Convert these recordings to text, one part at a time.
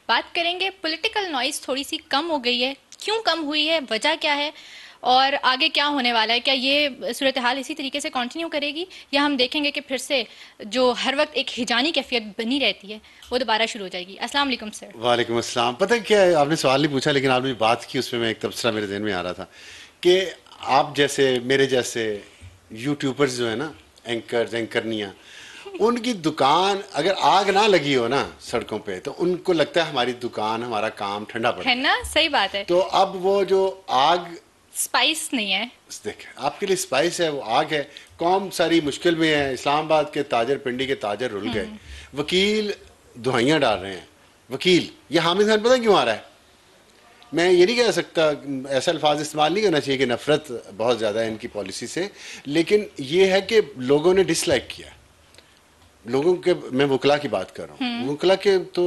बात करेंगे political noise थोड़ी सी कम हो गई है, क्यों कम हुई है, वजह क्या है और आगे क्या होने वाला है। क्या ये सूरत हाल इसी तरीके से कंटिन्यू करेगी या हम देखेंगे कि फिर से जो हर वक्त एक हिजानी कैफियत बनी रहती है वो दोबारा शुरू हो जाएगी। अस्सलाम वालेकुम सर। वालेकुम अस्सलाम। पता है क्या है, आपने सवाल नहीं पूछा लेकिन आपने बात की उसमें मैं एक तबसरा मेरे जहन में आ रहा था कि आप जैसे मेरे जैसे यूट्यूबर्स जो है ना, एंकर्स एंकरनियाँ, उनकी दुकान अगर आग ना लगी हो ना सड़कों पे तो उनको लगता है हमारी दुकान हमारा काम ठंडा पड़ है गया। ना, सही बात है। तो अब वो जो आग, स्पाइस नहीं है। देख आपके लिए स्पाइस है, वो आग है। कौम सारी मुश्किल में है, इस्लामाबाद के ताजर, पिंडी के ताजर रुल गए, वकील दुहाइयाँ डाल रहे हैं। वकील, ये हामिद खान पता क्यों आ रहा है? मैं ये नहीं कह सकता, ऐसा अल्फाज इस्तेमाल नहीं करना चाहिए कि नफरत बहुत ज़्यादा है इनकी पॉलिसी से, लेकिन ये है कि लोगों ने डिसलाइक किया लोगों के। मैं वकला की बात कर रहा हूँ, वकला के तो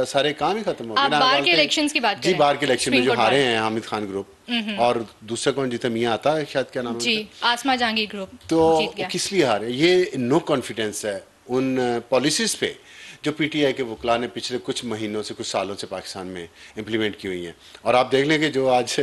सारे काम ही खत्म हो गए आप ना। बार के अदालतें, इलेक्शंस की बात जी करें, बार के इलेक्शन में सुप्रीम जो कोर्ट हारे बार। हैं हामिद खान ग्रुप, और दूसरा कौन जीता, मियाँ आता है शायद, क्या नाम है जी, उनका? आसमा जहांगीर ग्रुप जीत तो गया। किस लिए हारे? ये नो कॉन्फिडेंस है उन पॉलिसीज़ पे जो पीटीआई के वकला ने पिछले कुछ महीनों से, कुछ सालों से पाकिस्तान में इम्प्लीमेंट की हुई हैं। और आप देख लें कि जो आज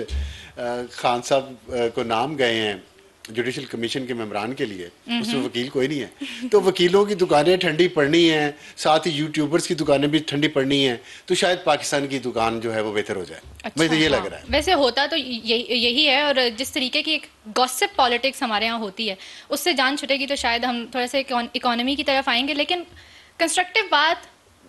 खान साहब को नाम गए हैं जुडिशल कमीशन के मेम्बरान के लिए, उसमें वकील कोई नहीं है। तो वकीलों की दुकानें ठंडी पड़नी हैं, साथ ही यूट्यूबर्स की दुकानें भी ठंडी पड़नी हैं, तो शायद पाकिस्तान की दुकान जो है वो बेहतर हो जाए। अच्छा, मुझे तो ये हाँ। लग रहा है। वैसे होता तो यही है, और जिस तरीके की एक गॉसिप पॉलिटिक्स हमारे यहाँ होती है उससे जान छुटेगी तो शायद हम थोड़ा सा इकोनॉमी की तरफ आएंगे। लेकिन कंस्ट्रक्टिव बात,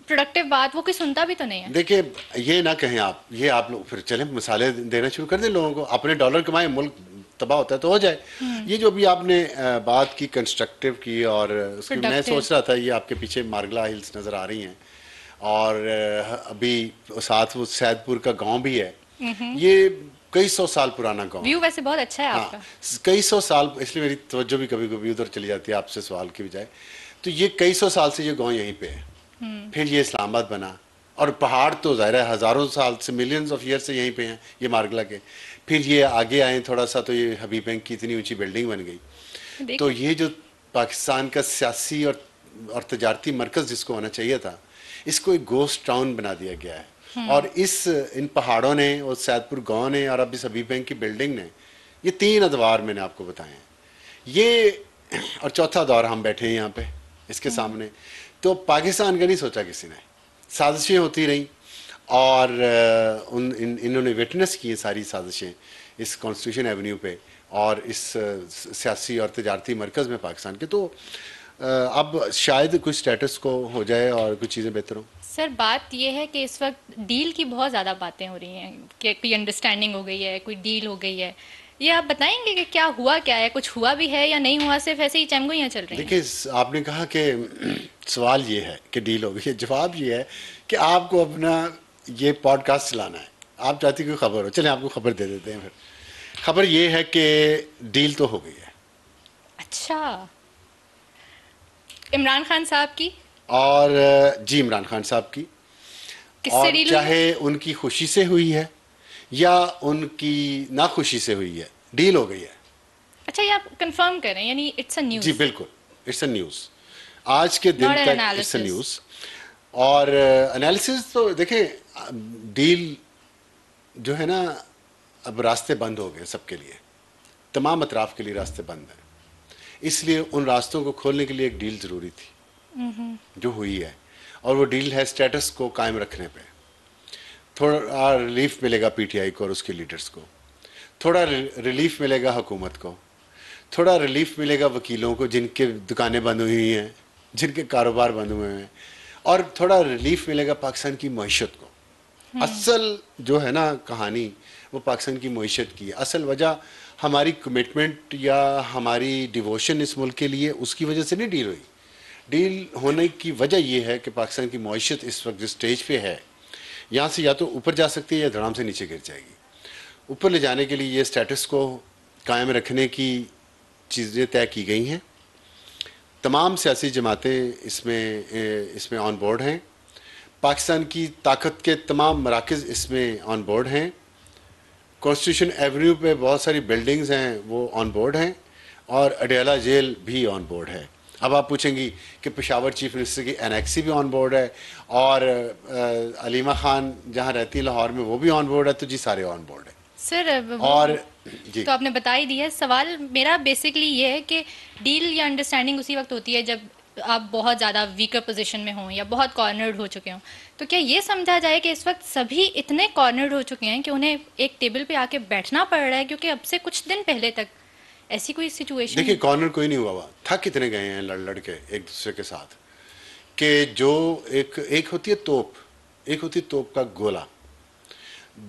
प्रोडक्टिव बात, वो कोई सुनता भी तो नहीं है। देखिए, ये ना कहें आप, ये आप लोग फिर चलें मसाले देना शुरू कर दें लोगों को, अपने डॉलर कमाएं, मुल्क तबाह होता है तो हो जाए। ये जो अभी आपने बात की कंस्ट्रक्टिव की, और उसकी मैं प्रोडक्टिव। सोच रहा था, ये आपके पीछे मारगला हिल्स नज़र आ रही हैं, और अभी साथ वो सैदपुर का गांव भी है। ये कई सौ साल पुराना गांव व्यू है। वैसे बहुत अच्छा है हाँ, आपका। कई सौ साल, इसलिए मेरी तवज्जो भी कभी कभी उधर चली जाती है आपसे सवाल की बजाय। तो ये कई सौ साल से ये गांव यहीं पे है, फिर ये इस्लामाबाद बना, और पहाड़ तो ज़ाहिर है हज़ारों साल से, मिलियंस ऑफ ईयर से यहीं पे हैं ये मारगला के। फिर ये आगे आए थोड़ा सा तो ये हबीब बैंक की इतनी ऊंची बिल्डिंग बन गई। तो देखिए, ये जो पाकिस्तान का सियासी और तजारती मरकज़ जिसको होना चाहिए था, इसको एक गोस्ट टाउन बना दिया गया है। और इन पहाड़ों ने और सैदपुर गांव ने और अब इस हबीब बैंक की बिल्डिंग ने, ये तीन अदवार मैंने आपको बताए हैं ये, और चौथा दौर हम बैठे हैं यहाँ पे इसके सामने। तो पाकिस्तान का नहीं सोचा किसी ने, साजिशें होती रहीं, और इन्होंने विटनेस की सारी साजिशें इस कॉन्स्टिट्यूशन एवेन्यू पे और इस सियासी और तजारती मरकज़ में पाकिस्तान के। तो अब शायद कुछ स्टेटस को हो जाए और कुछ चीज़ें बेहतर हों। सर बात यह है कि इस वक्त डील की बहुत ज़्यादा बातें हो रही हैं कि कोई अंडरस्टैंडिंग हो गई है, कोई डील हो गई है। ये आप बताएंगे कि क्या हुआ, क्या है, कुछ हुआ भी है या नहीं हुआ, सिर्फ ऐसे ही चमगुइयाँ चल रही हैं। देखिए, आपने कहा कि सवाल ये है कि डील हो गई है, जवाब ये है कि आपको अपना ये पॉडकास्ट चलाना है, आप चाहती कोई खबर हो, चलें आपको खबर दे देते हैं। फिर खबर ये है कि डील तो हो गई है। अच्छा, इमरान खान साहब की? और जी, इमरान खान साहब की। किससे और डील हुई है? चाहे उनकी खुशी से हुई है या उनकी नाखुशी से हुई है, डील हो गई है। अच्छा, ये आप कंफर्म करें, यानी इट्स अ जी न्यूज़, बिल्कुल, इट्स अ न्यूज़, आज के दिन नॉट एन तक इट्स अ एनालिसिस। न्यूज़। और एनालिसिस तो देखें, डील जो है ना, अब रास्ते बंद हो गए सबके लिए, तमाम अतराफ़ के लिए रास्ते बंद हैं। इसलिए उन रास्तों को खोलने के लिए एक डील ज़रूरी थी जो हुई है, और वो डील है स्टेटस को कायम रखने पे। थोड़ा रिलीफ मिलेगा पीटीआई को और उसके लीडर्स को, थोड़ा रिलीफ मिलेगा हुकूमत को, थोड़ा रिलीफ मिलेगा वकीलों को जिनके दुकानें बंद हुई हैं, जिनके कारोबार बंद हुए हैं, और थोड़ा रिलीफ मिलेगा पाकिस्तान की मईशत को। असल जो है ना कहानी, वो पाकिस्तान की मईशत की है। असल वजह हमारी कमिटमेंट या हमारी डिवोशन इस मुल्क के लिए, उसकी वजह से नहीं डील हुई। डील होने की वजह यह है कि पाकिस्तान की मईशत इस वक्त जिस स्टेज पे है, यहाँ से या तो ऊपर जा सकती है या धड़ाम से नीचे गिर जाएगी। ऊपर ले जाने के लिए ये स्टेटस को कायम रखने की चीज़ें तय की गई हैं। तमाम सियासी जमातें इसमें ऑन बोर्ड हैं। पाकिस्तान की ताकत के तमाम मराकज़ इसमें ऑन बोर्ड हैं। कॉन्स्टिट्यूशन एवेन्यू पे बहुत सारी बिल्डिंग्स हैं, वो ऑन बोर्ड हैं, और अडयाला जेल भी ऑन बोर्ड है। अब आप पूछेंगी कि पेशावर चीफ मिनिस्टर की एनेक्सी भी ऑन बोर्ड है और अलीमा खान जहाँ रहती है लाहौर में वो भी ऑन बोर्ड है, तो जी सारे ऑन बोर्ड है। सर और जी तो आपने बता ही दिया है। सवाल मेरा बेसिकली ये है कि डील या अंडरस्टैंडिंग उसी वक्त होती है जब आप बहुत ज़्यादा वीकर पोजीशन में हों या बहुत कॉर्नर्ड हो चुके हों। तो क्या ये समझा जाए कि इस वक्त सभी इतने कॉर्नर्ड हो चुके हैं कि उन्हें एक टेबल पे आके बैठना पड़ रहा है, क्योंकि अब से कुछ दिन पहले तक ऐसी कोई सिचुएशन देखिए कॉर्नर कोई नहीं हुआ, थक कितने गए हैं लड़ लड़ के एक दूसरे के साथ, कि जो एक एक होती है तोप, एक होती है तोप का गोला,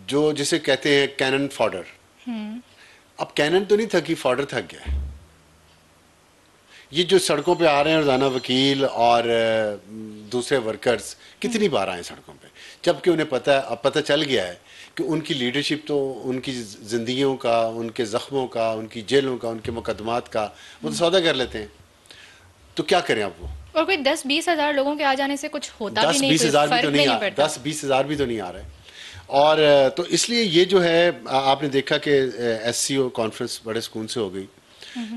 जो जिसे कहते हैं कैनन फॉडर। अब कैनन तो नहीं थकी, फॉडर थक गया है। ये जो सड़कों पे आ रहे हैं रोजाना वकील और दूसरे वर्कर्स, कितनी बार आए सड़कों पे, जबकि उन्हें पता है, अब पता चल गया है कि उनकी लीडरशिप तो उनकी जिंदगियों का, उनके जख्मों का, उनकी जेलों का, उनके मुकदमात का वो तो सौदा कर लेते हैं। तो क्या करें अब वो? और कोई 10-20 हजार लोगों के आ जाने से कुछ होता भी दस नहीं, बीस कोई हजार भी फर्क तो भी नहीं नहीं आ पड़ता। 10-20 हजार भी तो नहीं आ रहे। और तो इसलिए ये जो है आपने देखा कि SCO कॉन्फ्रेंस बड़े सुकून से हो गई।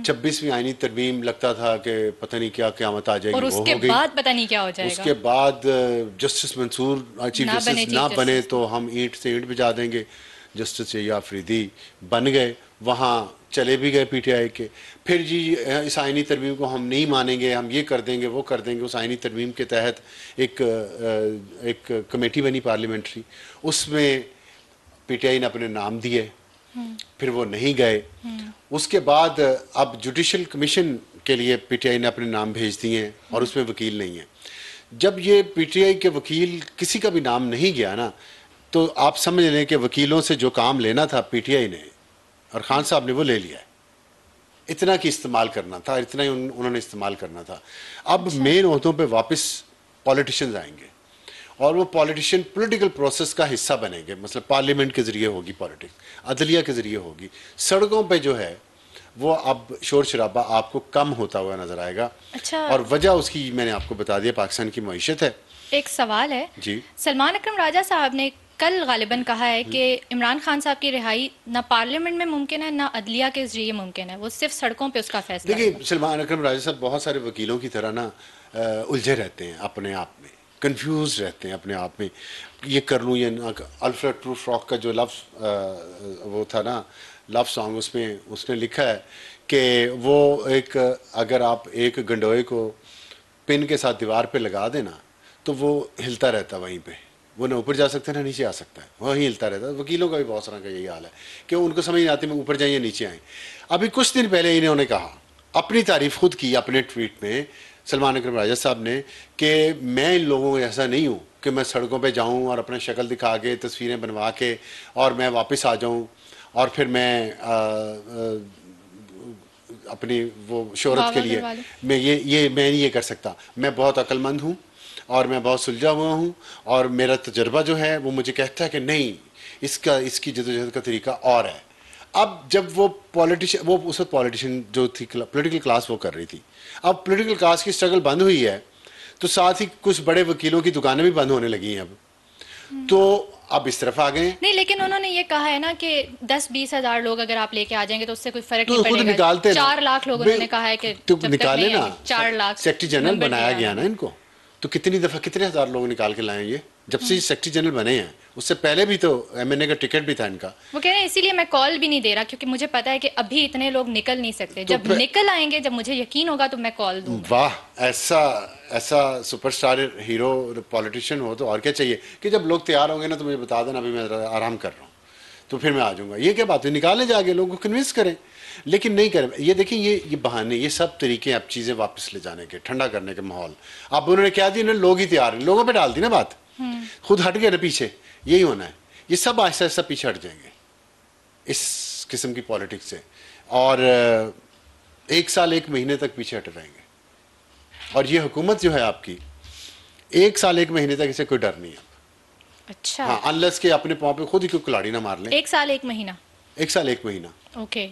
26वीं आईनी तरमीम लगता था कि पता नहीं क्या क़यामत आ जाएगी, और वो उसके हो गई। बाद पता नहीं क्या हो जाएगा। उसके बाद जस्टिस मंसूर चीफ ना बने जस्टिस चीफ ना बने जस्टिस। तो हम ईंट से ईंट बजा देंगे। जस्टिस या अफरीदी बन गए, वहाँ चले भी गए PTI के। फिर जी इस आइनी तरमीम को हम नहीं मानेंगे, हम ये कर देंगे वो कर देंगे। उस आइनी तरमीम के तहत एक कमेटी बनी पार्लियामेंट्री, उसमें PTI ने अपने नाम दिए, फिर वो नहीं गए। उसके बाद अब जुडिशल कमीशन के लिए PTI ने अपने नाम भेज दिए हैं और उसमें वकील नहीं है। जब ये PTI के वकील किसी का भी नाम नहीं गया ना, तो आप समझ लें कि वकीलों से जो काम लेना था PTI ने और खान साहब ने वो ले लिया है। इतना की इस्तेमाल करना था, इतना ही उन्होंने इस्तेमाल करना था। अब मेन ओहदों पे वापस पॉलिटिशियंस आएंगे और वो पॉलिटिशियन पॉलिटिकल प्रोसेस का हिस्सा बनेंगे। मतलब पार्लियामेंट के ज़रिए होगी पॉलिटिक्स, अदलिया के ज़रिए होगी। सड़कों पे जो है वो अब शोर शराबा आपको कम होता हुआ नजर आएगा। अच्छा, और वजह उसकी मैंने आपको बता दिया, पाकिस्तान की मईशत है। एक सवाल है जी, सलमान अकरम राजा साहब ने कल गालिबन कहा है कि इमरान खान साहब की रिहाई ना पार्लियामेंट में मुमकिन है ना अदलिया के जरिए मुमकिन है, वो सिर्फ सड़कों पे उसका फैसला है। देखिए सलमान अकरम राजा साहब बहुत सारे वकीलों की तरह ना उलझे रहते हैं अपने आप में, कंफ्यूज रहते हैं अपने आप में, ये कर लूँ या ना। अल्फ्रेड प्रूफ रॉक का जो वो था ना लव सॉन्ग, उसमें उसने लिखा है कि वो एक, अगर आप एक गंडोए को पिन के साथ दीवार पे लगा देना तो वो हिलता रहता वहीं पे, वो ना ऊपर जा सकता है ना नीचे आ सकता है, वहीं हिलता रहता है। वकीलों का भी बहुत सारा का यही हाल है कि उनको समझ नहीं आती मैं ऊपर जाए या नीचे आए। अभी कुछ दिन पहले इन्होंने कहा, अपनी तारीफ खुद की अपने ट्वीट में सलमान अकरम राजा साहब ने, कि मैं इन लोगों ऐसा नहीं हूँ कि मैं सड़कों पे जाऊँ और अपना शक्ल दिखा के तस्वीरें बनवा के और मैं वापस आ जाऊँ और फिर मैं अपनी वो शोहरत के लिए मैं नहीं ये कर सकता। मैं बहुत अक्लमंद हूँ और मैं बहुत सुलझा हुआ हूँ और मेरा तजर्बा जो है वो मुझे कहता है कि नहीं, इसकी जदोजहद का तरीका और है। अब जब वो पॉलिटिशियन, वो उस पॉलिटिशियन जो थी पॉलिटिकल क्लास वो कर रही थी, अब पॉलिटिकल क्लास की स्ट्रगल बंद हुई है तो साथ ही कुछ बड़े वकीलों की दुकानें भी बंद होने लगी हैं अब, तो अब इस तरफ आ गए। नहीं, लेकिन उन्होंने ये कहा है ना कि 10-20 हजार लोग अगर आप लेके आ जाएंगे तो उससे कोई फर्क तो नहीं खुद पड़ेगा। निकालते 4 लाख लोग उन्होंने कहा है कि तो जब तक निकाले नहीं ना, आएंगे, 4 लाख सेक्रेटरी जनरल नंबर बनाया दिया गया ना इनको, तो कितनी दफा कितने हजार लोग निकाल के लाए ये, जब से सेक्रेटरी जनरल बने हैं। उससे पहले भी तो MNA का टिकट भी था इनका। वो कह रहे हैं इसीलिए मैं कॉल भी नहीं दे रहा, क्योंकि मुझे पता है कि अभी इतने लोग निकल नहीं सकते, तो जब निकल आएंगे, जब मुझे यकीन होगा तो मैं कॉल दूंगा। वाह, ऐसा ऐसा सुपरस्टार हीरो पॉलिटिशियन हो तो और क्या चाहिए कि जब लोग तैयार होंगे ना तो मुझे बता देना, अभी मैं आराम कर रहा हूँ तो फिर मैं आ जाऊंगा। ये क्या बात है, निकालें जाके लोगों को कन्विंस करें, लेकिन नहीं करें। ये देखिए ये बहाने, ये सब तरीके अब चीज़ें वापस ले जाने के, ठंडा करने के माहौल। अब उन्होंने क्या दी ना, लोग ही तैयार हैं, लोगों पे डाल दी ना बात, खुद हट गए ना पीछे। यही होना है, ये सब आहिस्ता आहिस्ता पीछे हट जाएंगे इस किस्म की पॉलिटिक्स से, और 1 साल 1 महीने तक पीछे हट रहेंगे। और ये हुकूमत जो है आपकी 1 साल 1 महीने तक इसे कोई डर नहीं है। अच्छा, हाँ, अनलेस के अपने पाँव पे खुद ही कोई कुल्हाड़ी ना मार लें। 1 साल 1 महीना। 1 साल 1 महीना। ओके।